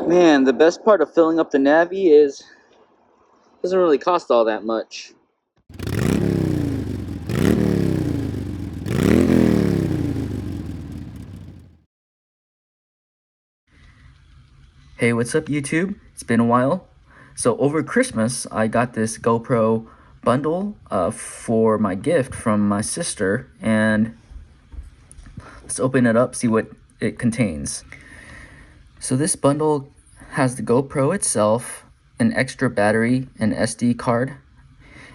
Man, the best part of filling up the Navi is it doesn't really cost all that much. Hey, what's up YouTube? It's been a while. So over Christmas, I got this GoPro bundle for my gift from my sister, and let's open it up, see what it contains. So this bundle has the GoPro itself, an extra battery, an SD card,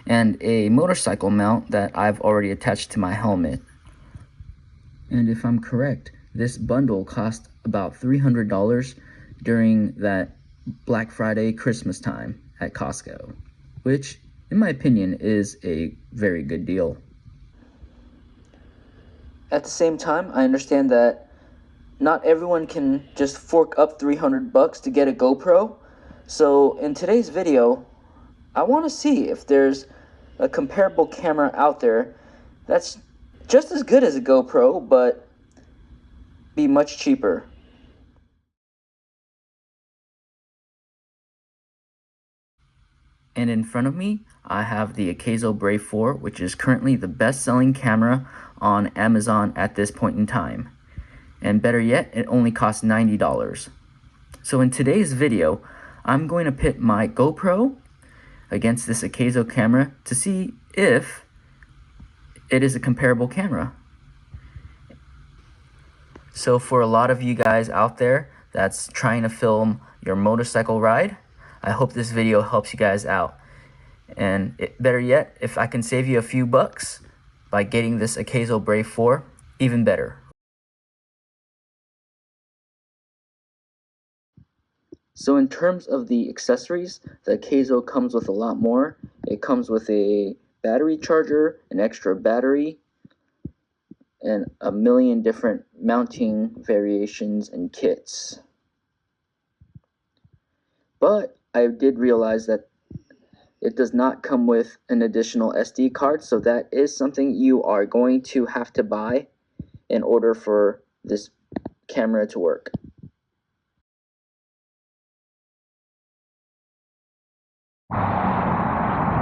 and a motorcycle mount that I've already attached to my helmet. And if I'm correct, this bundle cost about $300 during that Black Friday Christmas time at Costco, which in my opinion is a very good deal. At the same time, I understand that not everyone can just fork up $300 to get a GoPro. So in today's video, I want to see if there's a comparable camera out there that's just as good as a GoPro, but be much cheaper. And in front of me, I have the Akaso Brave 4, which is currently the best-selling camera on Amazon at this point in time. And better yet, it only costs $90. So in today's video, I'm going to pit my GoPro against this Akaso camera to see if it is a comparable camera. So for a lot of you guys out there that's trying to film your motorcycle ride, I hope this video helps you guys out. And better yet, if I can save you a few bucks by getting this Akaso Brave 4, even better. So in terms of the accessories, the Akaso comes with a lot more. It comes with a battery charger, an extra battery, and a million different mounting variations and kits. But I did realize that it does not come with an additional SD card, so that is something you are going to have to buy in order for this camera to work.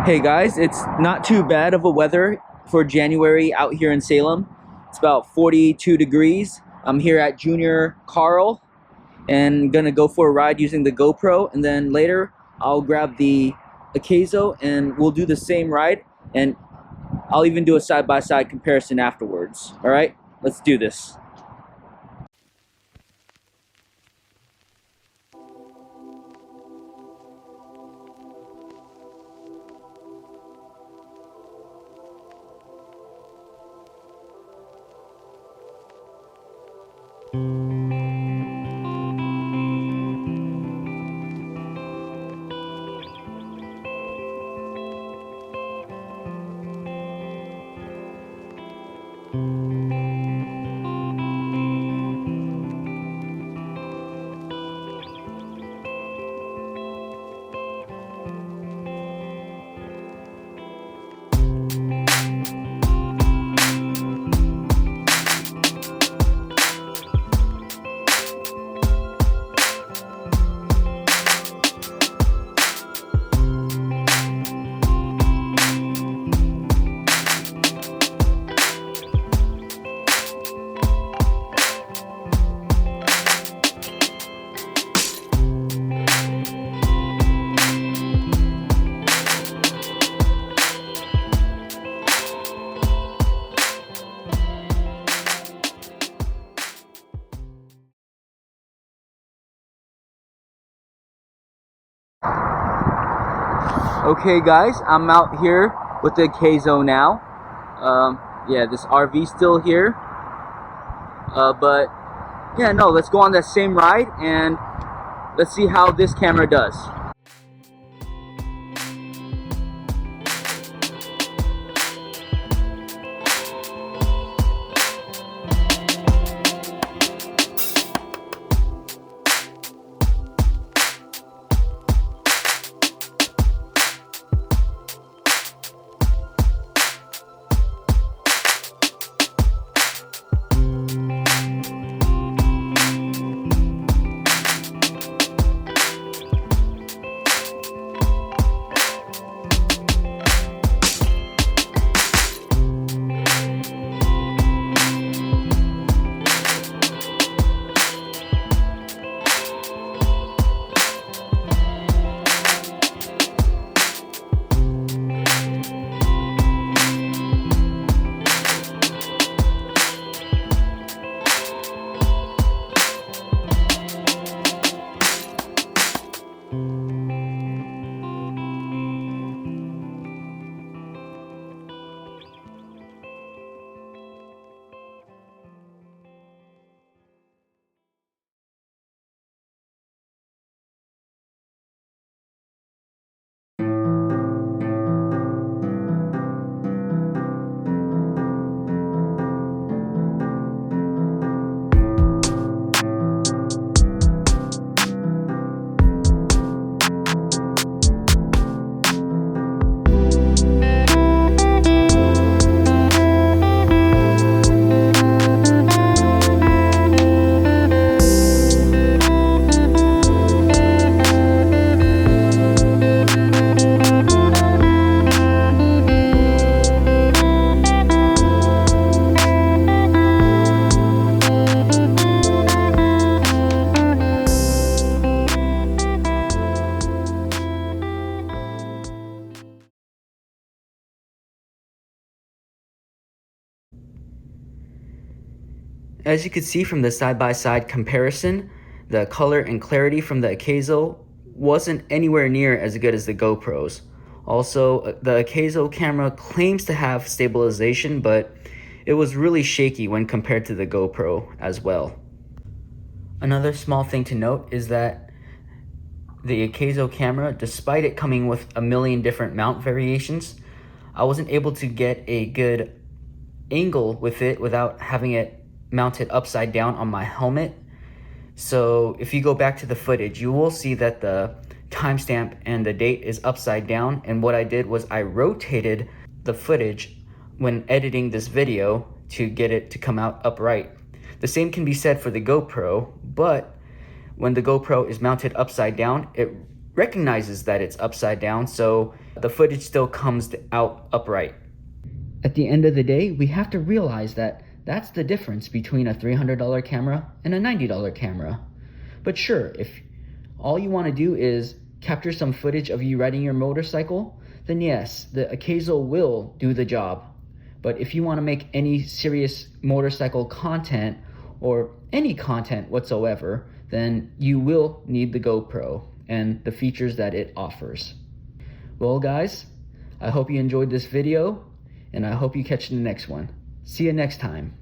Hey guys, it's not too bad of a weather for January out here in Salem. It's about 42 degrees. I'm here at Junior Carl and gonna go for a ride using the GoPro, and then later I'll grab the Akaso and we'll do the same ride, and I'll even do a side-by-side comparison afterwards. All right, let's do this. Okay guys, I'm out here with the Akaso now. Yeah, this RV still here. But yeah, no, let's go on that same ride and let's see how this camera does. As you can see from the side-by-side comparison, the color and clarity from the Akaso wasn't anywhere near as good as the GoPros. Also, the Akaso camera claims to have stabilization, but it was really shaky when compared to the GoPro as well. Another small thing to note is that the Akaso camera, despite it coming with a million different mount variations, I wasn't able to get a good angle with it without having it mounted upside down on my helmet. So if you go back to the footage, you will see that the timestamp and the date is upside down, and what I did was I rotated the footage when editing this video to get it to come out upright. The same can be said for the GoPro, but when the GoPro is mounted upside down, it recognizes that it's upside down, so the footage still comes out upright. At the end of the day, we have to realize that that's the difference between a $300 camera and a $90 camera. But sure, if all you want to do is capture some footage of you riding your motorcycle, then yes, the Akaso will do the job. But if you want to make any serious motorcycle content or any content whatsoever, then you will need the GoPro and the features that it offers. Well guys, I hope you enjoyed this video, and I hope you catch the next one. See you next time.